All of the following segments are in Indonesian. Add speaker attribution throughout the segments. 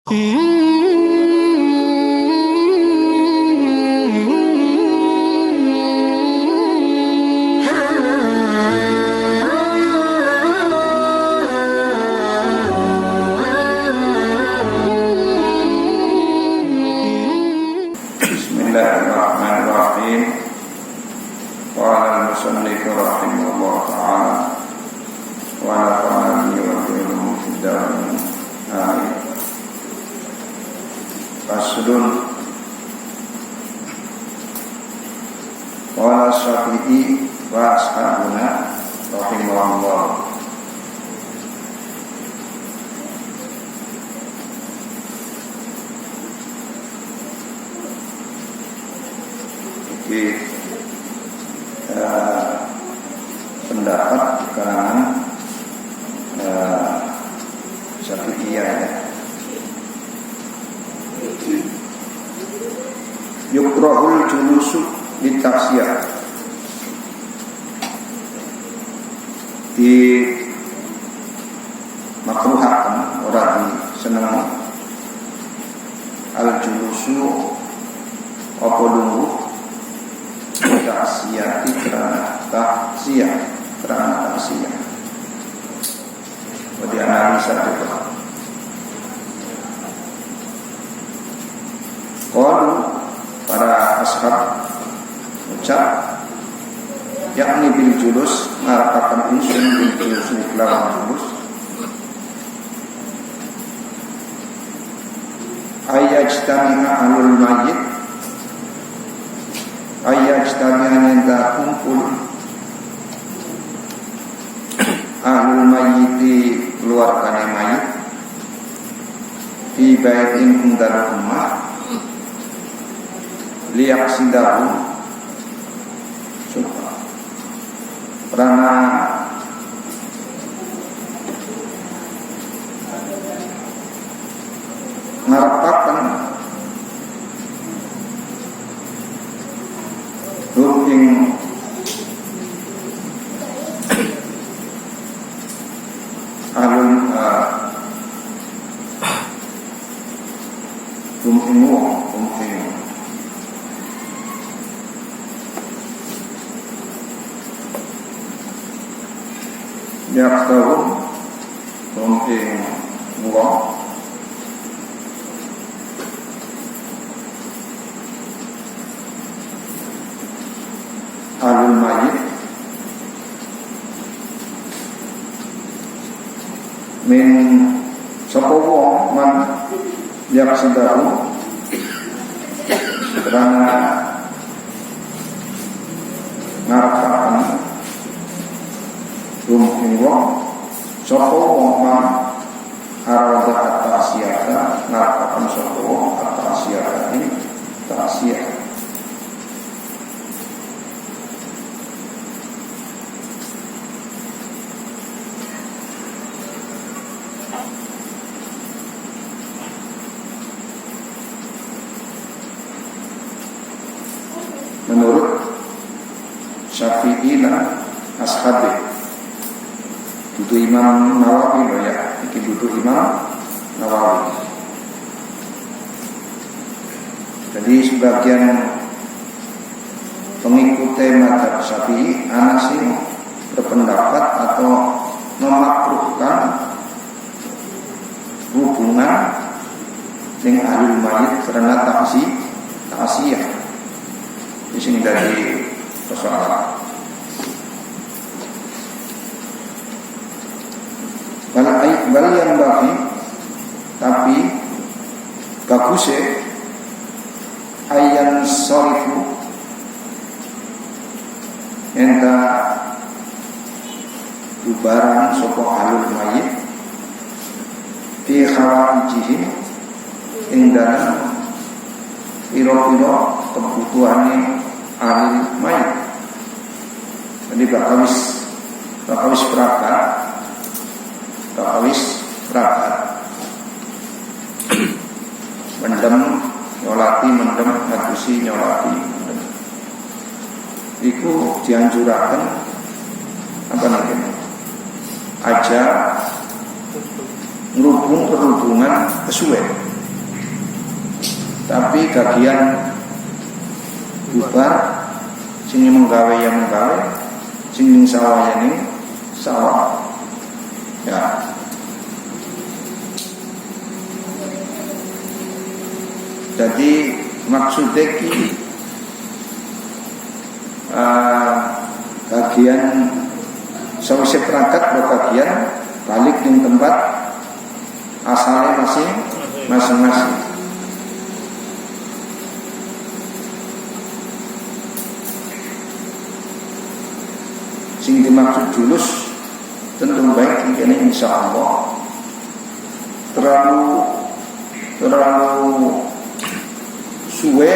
Speaker 1: Bismillahirrahmanirrahim. Qala al-musannif rahimahullah ta'ala wa nafa'ani wa bihi fid darin. Amin. Faslun. Qala Syafi'i wa ashabuna rahimahullah. Pendapat di kalangan Syafi'iyah ya. Yukrahul julusu litaksiyah, di makruhakan orang senang al julusu apa lungguh taksiyah kerana taksiyah bagi analisa juga. Qalu para ashab ucap yakni bil julus mengatakan insun bil julus kelawan julus ayajtami'a alul mayyit ayajtami'a yang kumpul ahlul mayyiti keluarga mayit di baitin undar rumah liyak sidahu karena ngarepaken ing alun yaktahum mungkin wong alul mayit min sapa wong man yaksedahu karena ngarapaken mungkin wong sapa wong man arada atasiyata ngarapaken sapa wong atasiyata ini tasiyah. Menurut Syafi'i dan ashabi, dudu Imam Nawawi loh ya, iki dudu Imam Nawawi. Jadi sebagian pengikut mazhab Syafi'i anasih berpendapat atau memakruhkan hubungan dengan ahlul mayit karena taksiyah. Di sini dari persoalan. Bal yang bagi, tapi bagusnya ayan sorifu enta bubaran sopo alul mayit fi khawarijihim ing dalam piro-piro kebutuhannya ahli mayit. Jadi bakawis prakat mendem nyolati mendem ngadusi nyolati mendem iku dianjuraken apa namanya aja ngerubung perhubungan kesuwen tapi kagian bubar, sing menggawe ya menggawe, sing ning sawah ya ning sawah. Ya. Jadi maksudnya ki kagian sawise perangkat kagian balik ning tempat asalnya masing-masing. Sing dimaksud julus tentu baik ini insyaallah terlalu suwe,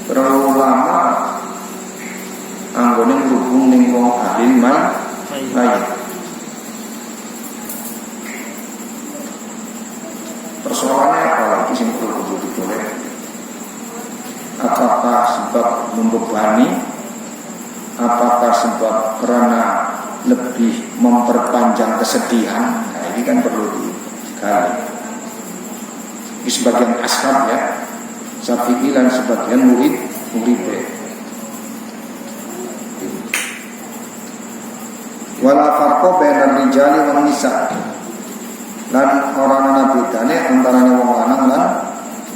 Speaker 1: terlalu lama anggone ngrubung ning wong alim mayit. Persoalannya apalagi sing perlu digolek? Apakah sebab membebani? Apakah sebab karena lebih memperpanjang kesedihan? Nah, ini kan perlu digali. Di sebagian ashab ya, Syafi'i dan sebagian murid-muridnya. Wala farqa bainar rijali wan nisa. Lan orang ana bedane antarane wong lanang lan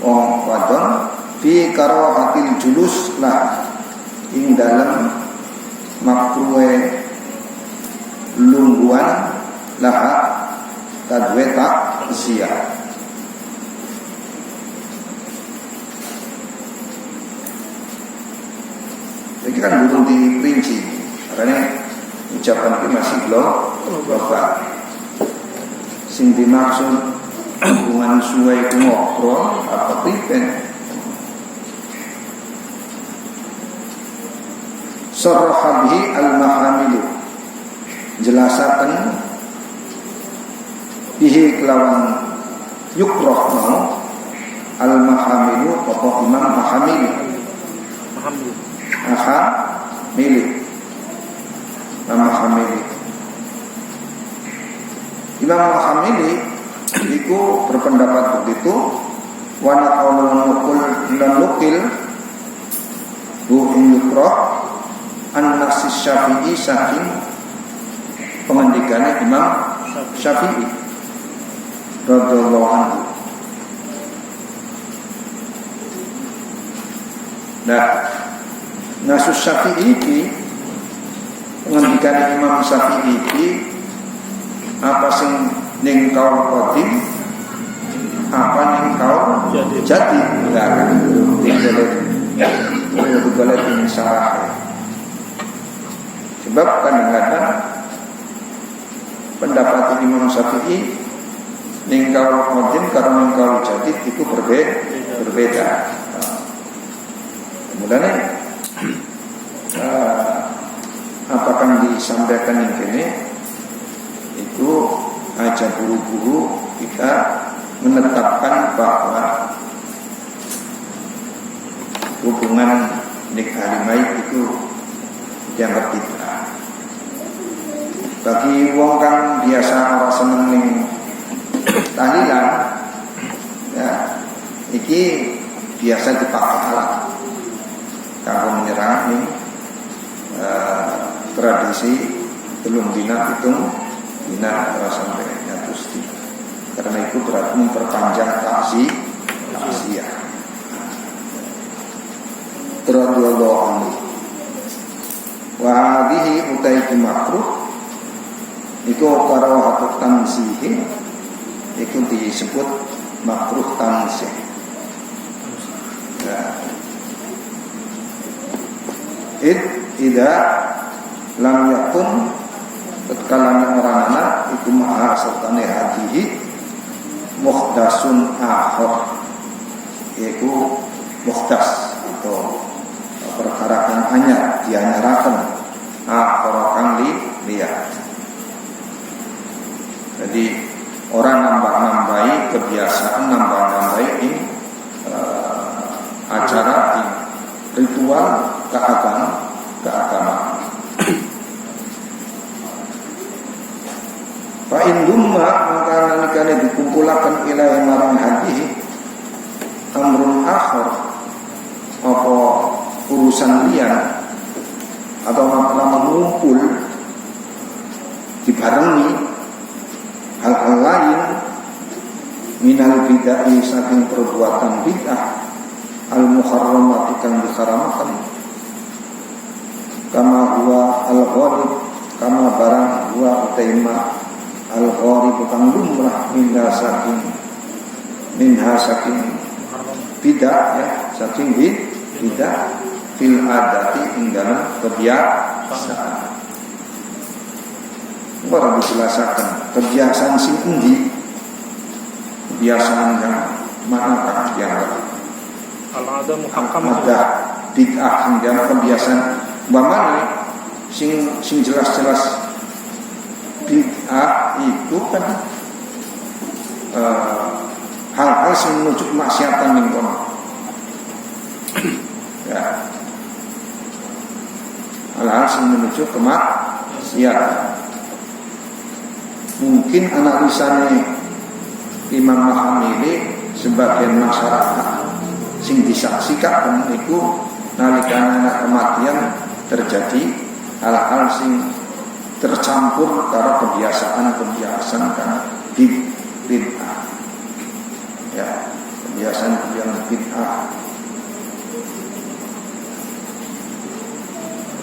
Speaker 1: wong wadon fi karahatil julus lah ing dalem makruhe lungguan laha kadwe tak zia. Ini kan belum diperinci karena ucapan ini masih global. Sing dimaksud hubungan suwe itu ngobrol apa pripen. Sarraha bihi al-mahamilu, jelasaken bihi kelawan yukroh mau al-mahamilu pokok imam mahamilu milik nama hamili. Imam Hamili itu berpendapat begitu. Wana qaulun nukul dan nukil bu yukroh an-nafsi Syafi'i saking pengendikannya Imam Syafi'i radhiyallahu anhu. Nah, nasus Syafi'i ini pengendikan Imam Syafi'i ini apa sing ning kaul qadim, apa ning kaul jati, enggak kan boleh ini salah. Sebab kadang-kadang pendapat Imam Syafi'i ning kaul qadim karo ning kaul jati itu berbeda. Kemudian apakah disampaikan yang ini itu aja buru-buru kita menetapkan bahwa hubungan nikah mayit itu dianggap bid'ah. Bagi wong kan biasa orang seneng ning tahlilan ya, iki biasa dipakai alat kanggo menyerang ning tradisi belum dina hitung dina sampai nyatus. Karena itu berarti memperpanjang takziah. Radhiyallahu anhu. Wa hadhihi utaitu makruh iku karahatut tanzih, itu disebut makruh tanzih. Ya. Tidak lam yakun tatkala orang anak itu maha sertane hadihi mukhdasun akhir, yaitu mukhdas atau perkara kang anyar dianyaraken akhir kang lihat. Jadi orang nambah-nambahi kebiasaan, nambah-nambahi ini acara ini ritual keagamaan. Fa in dumma maka nalikane dikumpulaken ilahi marang hadis urusan lian atau masalah mengumpul dibarengi hal-hal lain minal bid'ah saking perbuatan bid'ah al-muharramati kang diharamkan kama huwa al-ghalib kama barang huwa utaima al-ghalib kang lumrah minha saking bid'ah ya saking bid'ah fil adati ing dalam kebiasaan. Ora dijelaskan kebiasaan sing endi kebiasaan yang manakah yang
Speaker 2: al-ada muhakkamah
Speaker 1: ada bid'ah yang dalam kebiasaan bagaimana sing jelas-jelas bid'ah itu kan hal-hal sing menuju kemaksiatan ning kono ya hal-hal sing menuju kemaksiatan. Mungkin analisane Imam Mahamili sebagian masyarakat sing disaksikan itu nalikane kematian terjadi hal-hal sing tercampur karo kebiasaan-kebiasaan kan bid'ah ya kebiasaan bid'ah.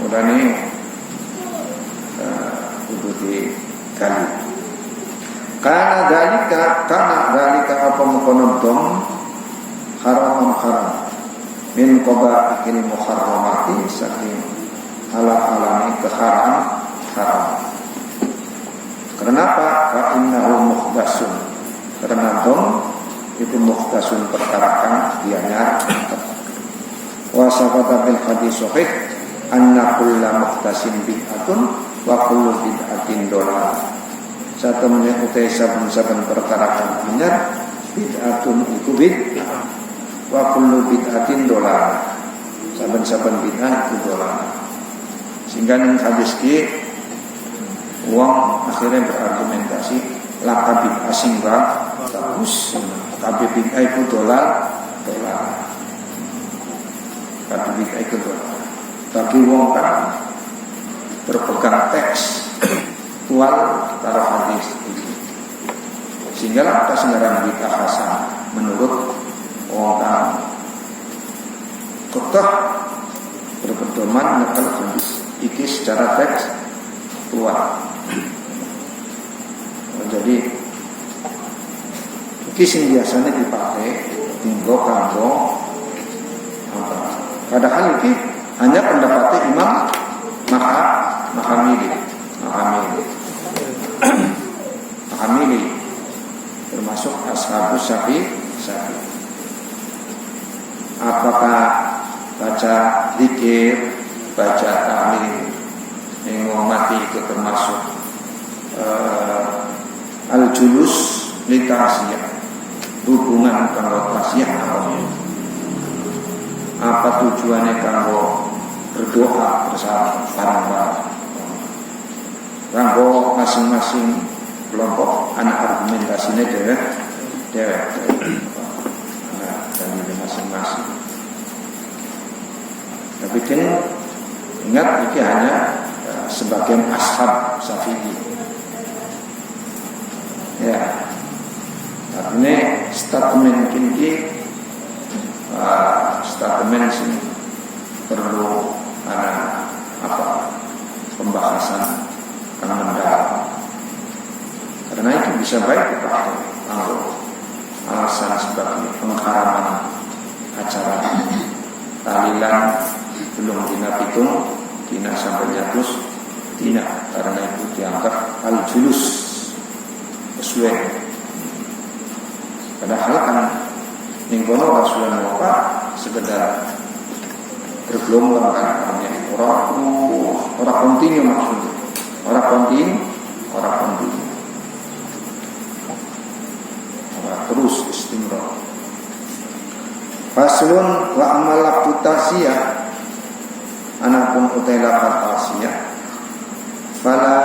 Speaker 1: Udah nih kudu digali. Karena dalika apa mukonodom haram min qoba akil muharramati saking ala-alani keharam haram. Kenapa? Fa innahu muhdasun. Karena dom itu muhdasun perkara kang dianyar. Wa sabata bil hadis sahih anna kullu muhdasin bid'atun wa kullu bid'atin dolal. Satu menit utai saben-saben perkara kang benar bid'atun iku bid'ah wa kullu bid'atin dolal. Saben-saben bid'ah itu dolal. Sehingga ning hadis ki wong akhirnya berargumentasi laka bid'ah sing bagus kabeh bid'ah itu dolal. Kabeh bid'ah itu dolal. Tapi wong kan berpegang teks tual taruh hadis ini sehingga kita sengaran bid'ah hasan menurut orang kekeh berpedoman nakal hadis iki secara teks tual. Jadi iki sing biasanya dipakai tinggo kanggo apa padahal iki hanya pendapatnya Imam Mahamili termasuk ashabus syafi'i. Apakah baca zikir, baca tahlil yang mati itu termasuk al-julus litasiyah hubungan kanggo tasiyah apa tujuannya kanggo berdoa bersama bareng-bareng kanggo masing-masing kelompok anak argumentasinya dewek nah dan masing-masing. Tapi kan ingat ini hanya sebagian ashab Syafi'i ya. Artinya statement kini statement sih perlu pembahasan yang mendalam. Karena itu bisa baik dipakai kalau alasan sebagai pengharaman acara tahlilan belum dina pitung dina sampai nyatus dina, karena itu dianggap al-julus sesuai. Padahal kan ninggono Rasulullah Muhammad sekedar bergelombang kan orang kontinu maksudnya orang kontinu terus istimrar. Faslun wa amal tasiyah anapun utailah tasiyah fala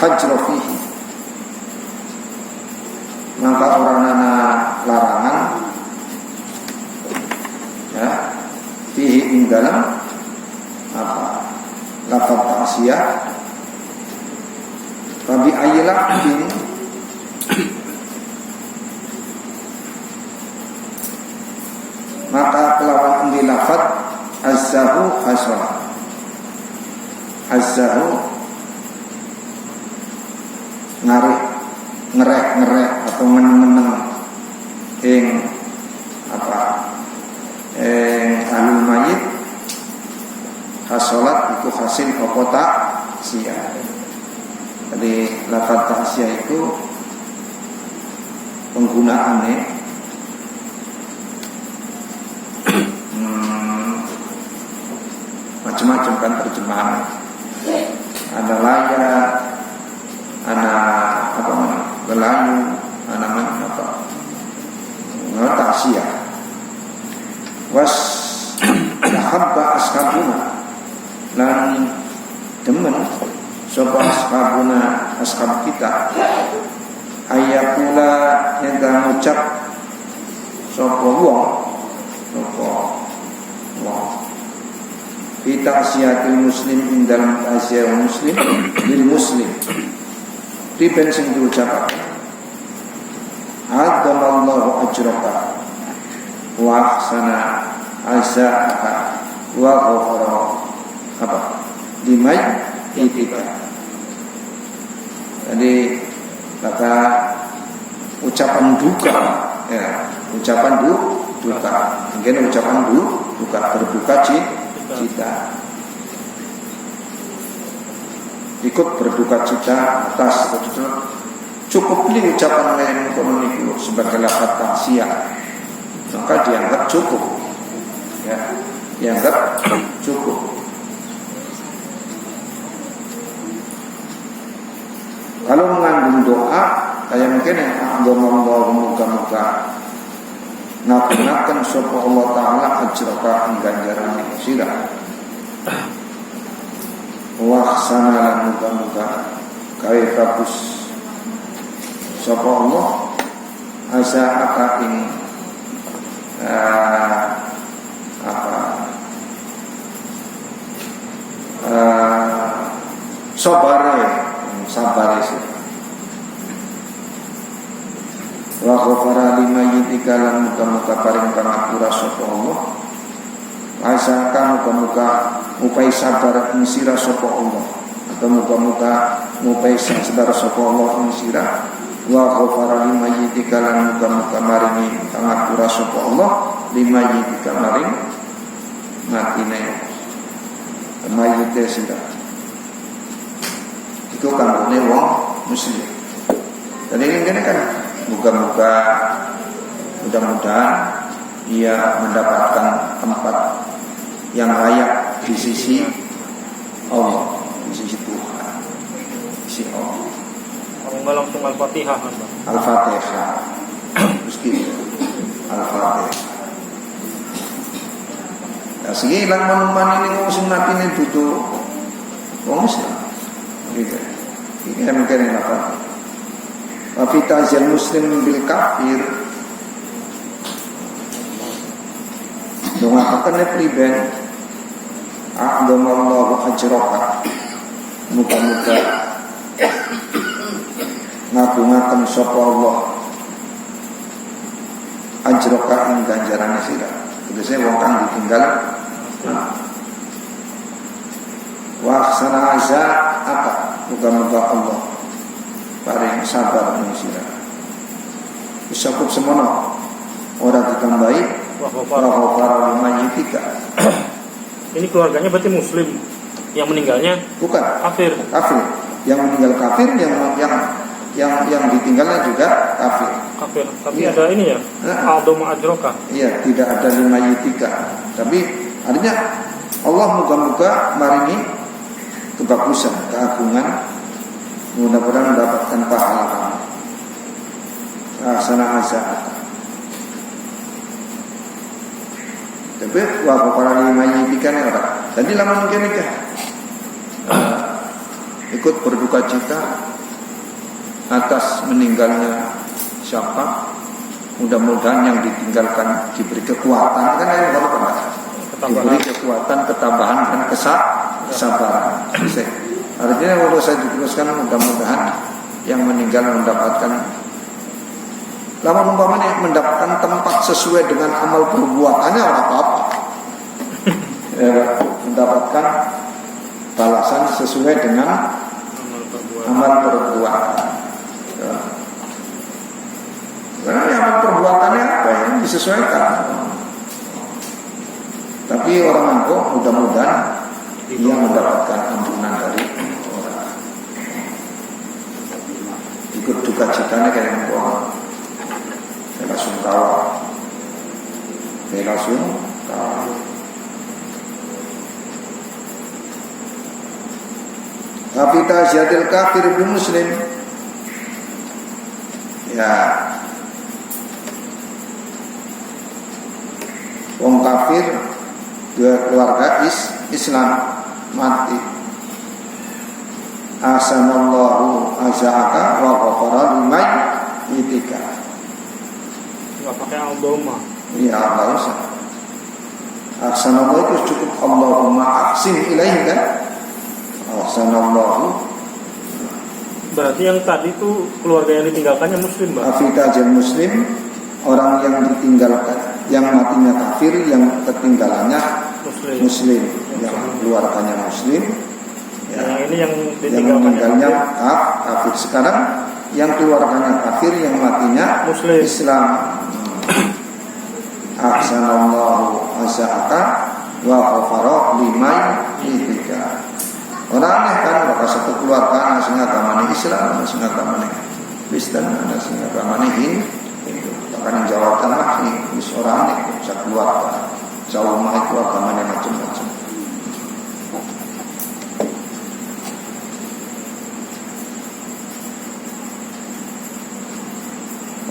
Speaker 1: hajra fihi maka orangana larangan ya fihi ing dalam lafaz ta'siyah. Fabi ayyilak bin maka kelawan endi lafaz azzahu hasola. Azzahu ngerek atau meneng ing alul mayit hasolat iku hasil apa ta'siyah. Jadi lafaz ta'siyah itu penggunaannya macam-macam kan terjemahan. Ada layak, ada lelayu, ada ta'siyah. Was lahabba ashabuna lan demen sapa ashabuna ashab kita ayakula yang mengucap sapa wong fi ta'siyatil muslim indal ta'siyah muslim lil muslim riben sing diucapaken adamallahu ajraka wa ahsana azaka wa ghafara limay itika. Jadi kata ucapan duka ya, ucapan duka mungkin ucapan duka berduka cita ikut berduka cita atas cukup ini ucapan lain komuniku sebagai lafaz ta'siyah, maka dianggap cukup ya, dianggap cukup. Kalau mengandung doa kayak mungkin yang agama muka-muka ngakunakan sapa Allah Ta'ala ajraka ing ganjaran sira wa sana muka-muka kaya bagus sapa Allah asa aka ing sabare sih. Wa ghafara limayyitika lan muka-muka paring pangapura sapa Allah. Asaka muka-muka upai sabar ing sira sapa Allah. Atau muka-muka upai sabar sapa Allah ing sira. Wa ghafara limayyitika lan muka-muka maringi pangapura sapa Allah limayyitika maring matine mayite sira. Itu kanggone wong muslim. Dan ini kan moga-moga mudah-mudahan ia mendapatkan tempat yang layak di sisi Allah, di sisi Tuhan, di sisi Allah.
Speaker 2: Kalau langsung Al-Fatihah.
Speaker 1: Al-Fatihah. Terus gitu. Al-Fatihah. Ya segi ilang manuman ini wong sing matine dudu wong Islam. Gitu. Ini yang mungkin yang apa? Wafi ta'ziyal muslim bil kafir. Dongakakan priben a'damallahu ajraka. Muka-muka ngagungaken sapa Allah ajraka ing ganjarane sira. Tegese wong kang ditinggal wa ahsana azaka muga-muga Allah paring sabar ning sira. Wis cukup semono ora ditambahi wa ghafara limayyitika.
Speaker 2: Ini keluarganya berarti muslim, yang meninggalnya
Speaker 1: bukan
Speaker 2: kafir.
Speaker 1: Yang meninggal kafir, yang ditinggalnya juga kafir.
Speaker 2: Tapi
Speaker 1: ya.
Speaker 2: ada ini ya, a'dama ajroka.
Speaker 1: Iya, tidak ada limayyitika. Tapi artinya Allah muga-muga maringi kebagusan, keagungan, mudah-mudahan mendapatkan pahala kamu. Sana azza. Tapi wa para limayyitika ne ora. Tadi lamun kene kah? Ikut berduka cita atas meninggalnya siapa? Mudah-mudahan yang ditinggalkan diberi kekuatan, kan yang baru pernah. diberi kekuatan, ketabahan dan kesabaran. Artinya kalau saya diteruskan, mudah-mudahan yang meninggal mendapatkan, lama umpamanya mendapatkan tempat sesuai dengan amal perbuatannya orang apa-apa. Mendapatkan balasan sesuai dengan amal perbuatan. Karena amal perbuatannya apa yang disesuaikan. Tapi orang mangkok mudah-mudahan ia mendapatkan ampunan dari orang. Ikut duka citanya kayak mangkok. Bela sungkawa. Tapi taziyatil kafir bil muslim. Ya. Wong kafir dua keluarga Islam mati. Asanallahu azaka wa ghafara liman itika.
Speaker 2: Enggak pakai Allahumma.
Speaker 1: Iya, Allah usah. Aksanallahu itu cukup Allahumma aksin ilaihi kan? Aksanallahu.
Speaker 2: Berarti yang tadi itu keluarga yang ditinggalkannya muslim, Bang.
Speaker 1: Afitajal muslim, orang yang ditinggalkan, yang matinya kafir, yang ketinggalannya muslim, yang keluarganya muslim. Ya,
Speaker 2: yang ini yang
Speaker 1: meninggalnya kafir. Sekarang yang keluarganya kafir, yang matinya
Speaker 2: muslim.
Speaker 1: Islam. Ahsanallahu azaka wa ghafara liman itika. Orang aneh kan, maka satu keluarga nasi agamanya Islam, nasi agamanya Kristen, nasi agamanya Hindu. Bahkan yang jawabkan lah ini orang aneh, bisa keluarga, jauh rumah itu agamanya macam-macam.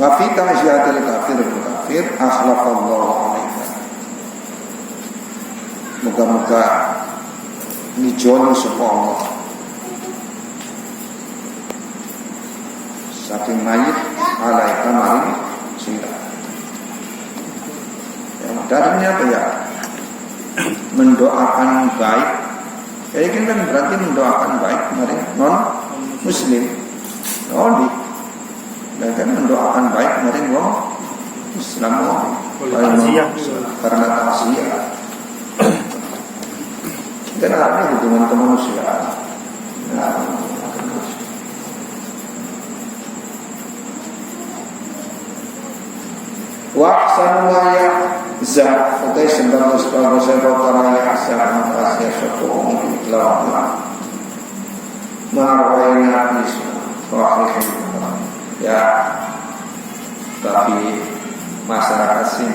Speaker 1: Wa fi ta'ziyatil kafir akhlaqallahu alaihi. Moga-moga dijoli sapa Allah. Saking mayit alai kamarin sira. Yang darinya apa ya? Mendoakan baik. Kayak gini kan berarti mendoakan baik kemarin non muslim. Oli. Dan kan mendoakan baik kemarin wong Islam karena taksiyah. Dan ada hubungan kemanusiaan. Wahsanu waya zat utai sembang sebagai sebuah yang sangat rahasia suatu iklan. Marwayna isu wahai ya, tapi masyarakat sing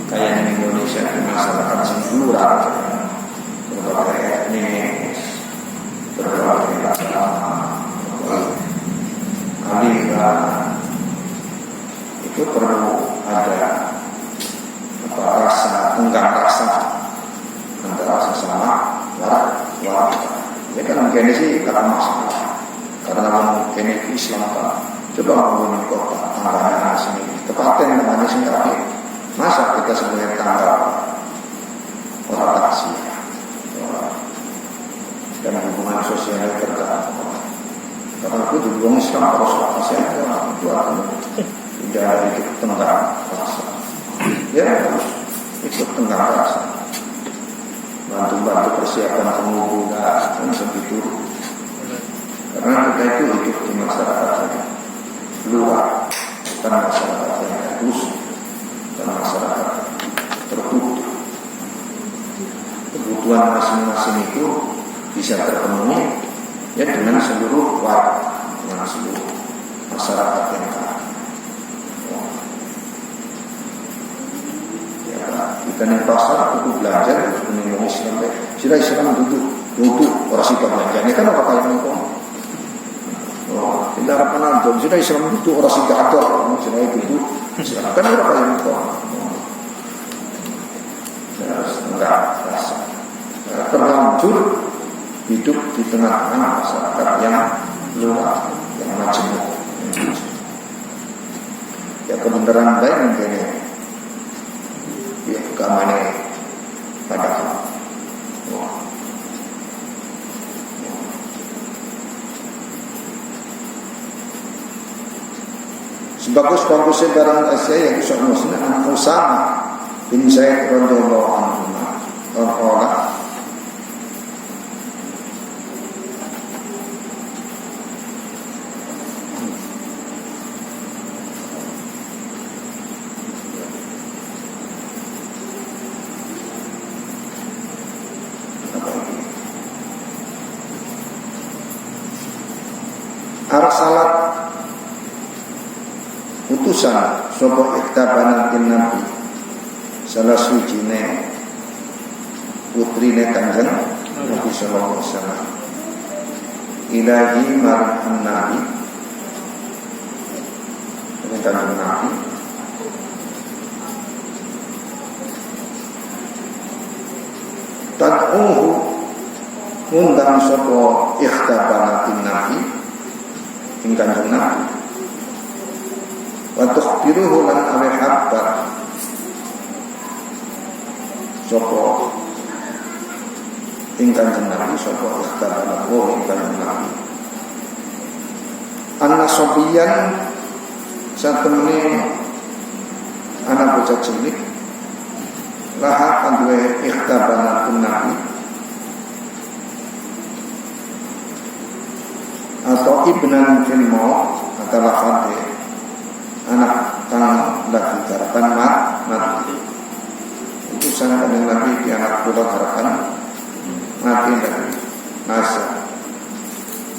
Speaker 1: kayak di Indonesia itu masyarakat sing plural, berbagai etnis, berbagai agama, aliran, itu perlu ada rasa tenggang rasa antara sesama warga. Ya kan mungkin sih kata masalah, karena mungkin Islam kan coba membangun kota tangganya sini, tepatnya namanya sini. Masa kita sebagai tangga orang taksi dan hubungan sosial yang terganggu. Karena itu dulu Islam harus taksi aja, itu akan tidak ikut tenggang rasa. Ya harus ikut tenggang rasa. Bantu-bantu persiapan penguburan dan segitu. Karena kita itu hidup di masyarakat yang luar, bukan masyarakat yang khusus. Dan masyarakat tertutup. Kebutuhan masing-masing itu bisa terpenuhi ya dengan seluruh warga, dengan seluruh masyarakat yang ada. Ya, kita di pasar itu belajar menimba Islam. Sudah Islam duduk orang sih belanja. Ini kan apa kalian ngomong? Tidak ada penonton. Sudah Islam duduk orang sih gador. Sudah duduk. Kan berapa yang itu? Enggak rasa terlanjur hidup di tengah-tengah masyarakat yang luar, yang majemuk. Ya kebenaran baik mungkin ya sebagus-bagusnya barang Asia yang kisah musnah an Usama bin Zaid radhiyallahu anhu orang arsalat utusan sapa iktabanan kin nabi salah sujine putrine Kanjeng Nabi sallallahu alaihi wasallam ilahi mar'an nabi dengan Kanjeng Nabi tad'uhu ngundang sapa iktabanan kin nabi ing Kanjeng Nabi wa tukhbiruhu lan awe habar sapa ing Kanjeng Nabi sapa ikhtabarahu ing Kanjeng Nabi anna sobiyan satemene anak bocah cilik laha kanduwe ikhtabaratun Nabi atau ibnan fil maut atau lafadhe anak kang lagi garapan mati itu sangat ada Nabi di anak kula garapan mati dari nasa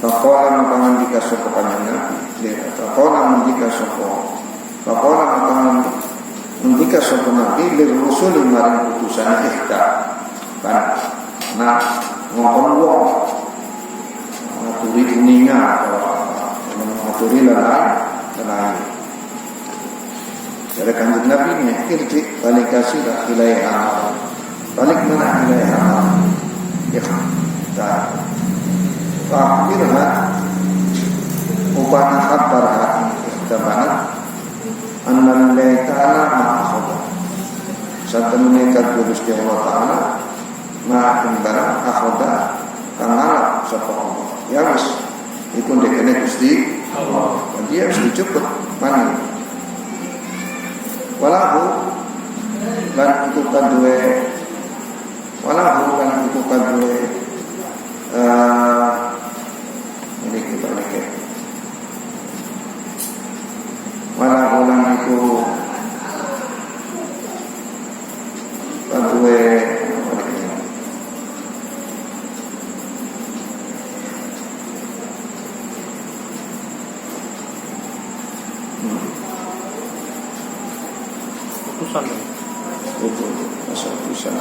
Speaker 1: faqala makangan jika sapa kanjeng Nabi faqala mendika sapa Nabi lir rusul maring utusan ikhta kan nah ngomong wong mengaturi kuninga atau mengaturi lelai dari Kanjeng Nabi nya irji balik kasira ilaiha balik mana ilaiha ikhtar fakirha upana kabarha ikhtabanat annal lillahi ta'ala ma'akhoda satu menekat Gusti Allah Ta'ala ma'akhoda akhoda kang ngalap sapa Allah ya wis iku ndekene Gusti Allah dia harus dicukup mana walahu lan iku kadue ini kita leke walahu lan iku kadue
Speaker 2: utusan
Speaker 1: itu asal utusan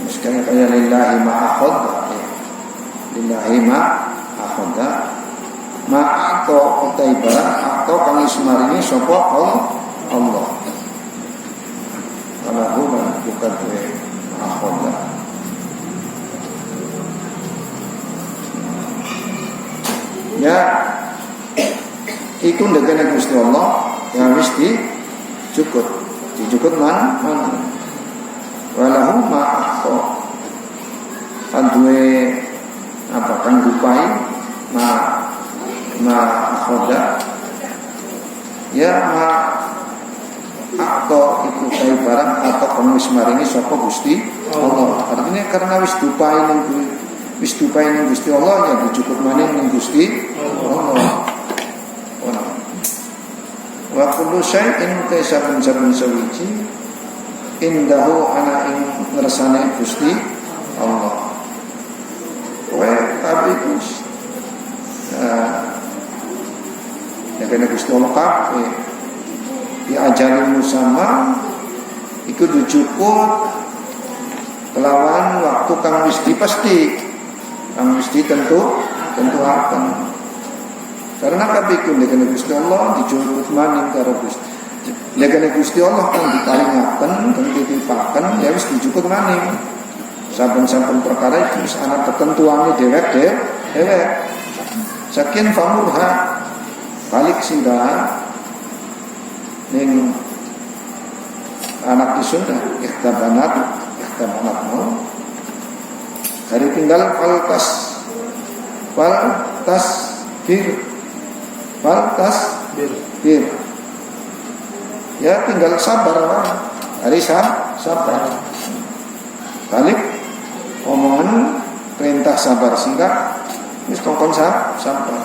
Speaker 1: sekarang kaya lillahi ma'akhod lillahi ma'akhoda ma'ato utai barang atau kang ismarini sapa Allah walahu lan bukan ma'akhoda ya iku ndekene Gusti Allah yang wis dijukut man walahu ma'akho anduwe apa kang dupai akhoda ya atau iku kai barang atau kang wis maringi sapa Gusti Allah artinya karena wis dupai ning Gusti Allah ya dicukup maning ning Gusti Allah wa kullu syai'in tasaban sawiji indahu ana ing ngersane Gusti Allah tapi itu yang kena Gusti Allah kafe diajarin musamma itu dicukup kelawan waktu kang mesti tentu akan karena kabeh ku kena Gusti Allah dicukup maning karo Gusti kena Gusti Allah kang diparingaken kang ditipaken ya wis dicukup maning saben-saben perkara itu ana ketentuane dewek. Saking famurha balik sinda ning anak disunda ikhtabanat mau hari tinggal faltas bir ya tinggal sabar lah hari sabar balik omongan perintah sabar sehingga wis kongkon sabar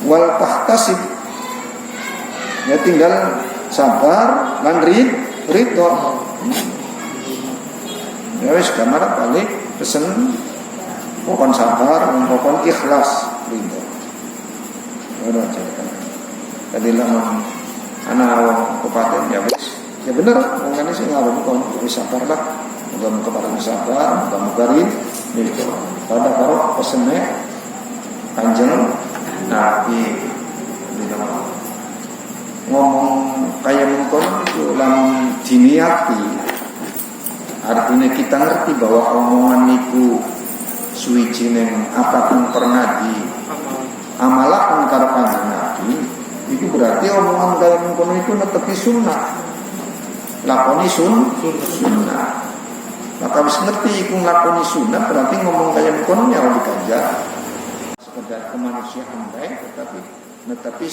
Speaker 1: wal tahtasib ya tinggal sabar lan ridho ya wis kamar balik pesen pokon sabar pokon ikhlas ridho ora cerita tadi lah anak kabupaten ya wis ya bener ngene sing ngaruh kon wis sabar lah muga-muga sabar muga-muga ridho pada karo pesene Kanjeng Nabi ngomong kayak mengkono itu lamun diniati artinya kita ngerti bahwa omongan itu suwijining apapun pernah di amalakan karo Kanjeng Nabi itu berarti omongan kayak mengkono itu netepi sunnah lakoni sunnah maka harus ngerti iku nglakoni sunnah berarti ngomong kayak mengkono ya dikanjar sekedar kemanusiaan baik tetapi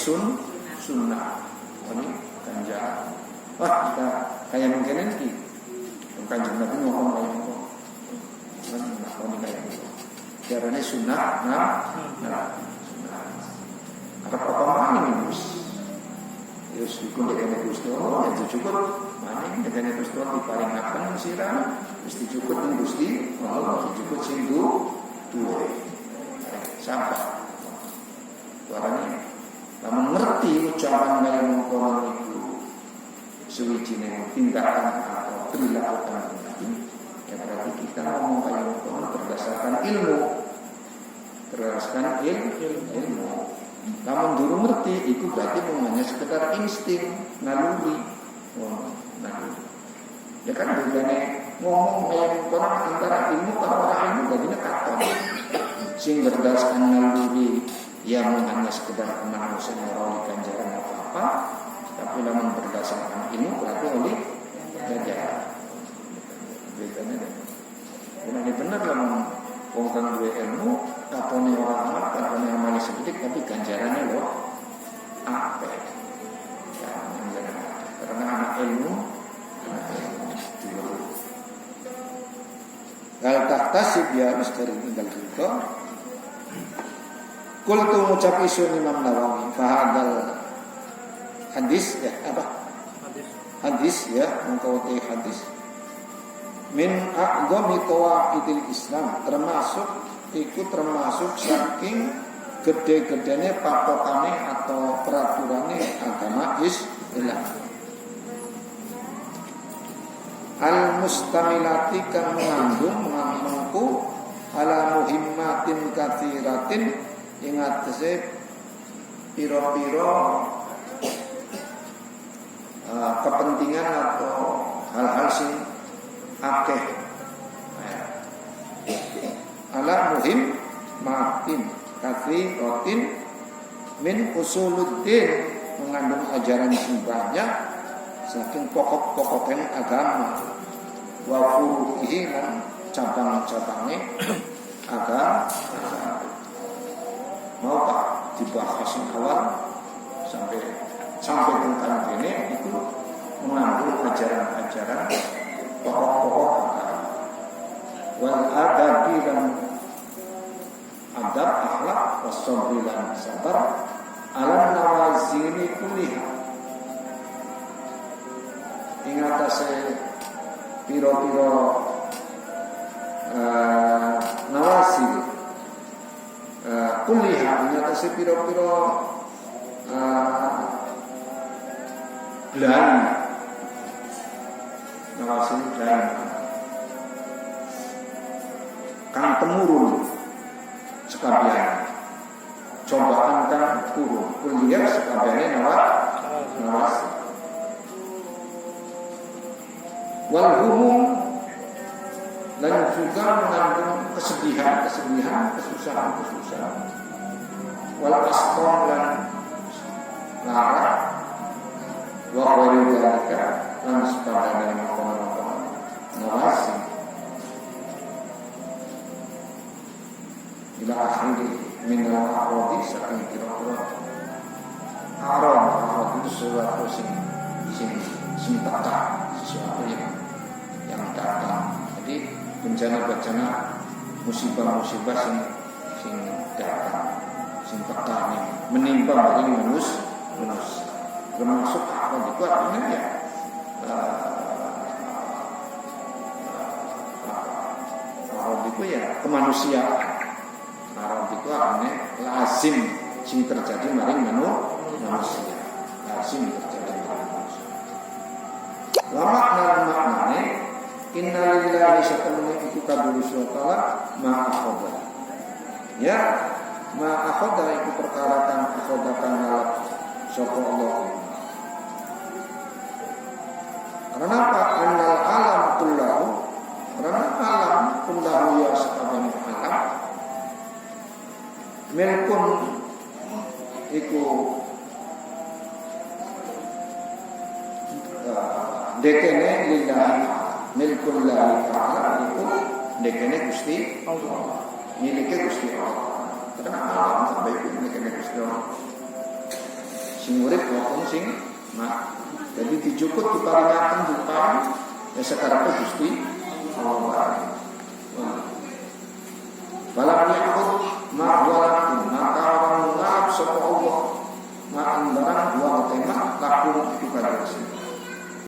Speaker 1: sunnah ini kanjar wah kita kayak mungkin ini Kanjeng Nabi ngomong kayak mengkono ngomong kayak mengkono caranya sunnah ada apa mana ini bos Yus ikut dengan Gusti Allah yang cukup mana dengan Gusti Allah diparingaken sirah mesti cukup dengan Gusti Allah cukup sindu dua sampai warane lamun ngerti ucapan kaya mengkono itu suwijine tindakan atau perilaku ya berarti kita ngomong kaya mengkono berdasarkan ilmu namun dulu ngerti itu berarti hanya sekedar insting naluri ya kan bedane ngomong kaya mengkono antara ilmu karo ilmu dadine katon sing berdasarkan naluri yang hanya sekedar kemanusiaan oleh ganjaran apa-apa tapi namun berdasarkan ilmu berarti oleh ganjaran bedanya ini benar lah wongkan dua ilmu katone orang amat katone amal sedikit tapi ganjarannya loh apa ya karena anak ilmu kalau tak tasib ya misteri tinggal gitu kul tu ngucap isun Imam Nawawi fahadal hadis ya apa hadis ya mengkawati hadis min a'dhami qawaidil Islam termasuk saking gede-gedene patokane atau peraturannya agama Islam al mustamilati kan mengandung ala muhimmatin katsiratin ing atase pira-pira kepentingan atau hal-hal sing akeh ala muhim matin katsiratin min usuluddin mengandung ajaran sing banyak saking pokok-pokoknya agama wa furu'ihi lan cabang-cabangnya agama mau tak dibahas awal sampai tentang ini itu mengandung ajaran-ajaran pokok-pokok agama wal adabi dan adab akhlak wasabri dan sabar ala nawazini kulliha ingatase piro-piro nawasi kulliha ingatase piro-piro belani nawasi belani kang temurun sekabian cobaan kang turun kulliha sekabiannya nawasi wal humum, dan juga mengandung kesedihan, kesusahan, wal asqam, dan lara, wa qawli dzalika, dan sepadanya makanan-makanan nawasi ila akhiri minal a'radi, saking kira-kira arad itu sesuatu sing datang, sesuatu yang datang. Jadi bencana-bencana, musibah-musibah sing datang, sing petani menimpa dari manusia. Termasuk arad itu artinya ya arad itu ya kemanusiaan. Arad itu artinya lazim sing terjadi maring manusia, lazim terjadi maring manusia. Maknanya innalillahi satamuna itu kabulu ta'ala ma'akhoda. Ya, ma'akhoda itu perkara kan akhoda kanal sapa Allah. Karena apa? Annal alam kullahu, karena alam kullahu ya sakabani alam milkun iku dekene lillahi, milkul lillahi ta'ala iku dekene Gusti Allah, milike Gusti Allah. Karena alam sampai iku dekene Gusti Allah. Sing urip maupun sing mati. Jadi dijukut diparingaken bukan ya sekarepe Gusti Allah. Balam yakut ma'walakum, maka orang mengalap sapa Allah ma'an barang dua tema lakum itu kadang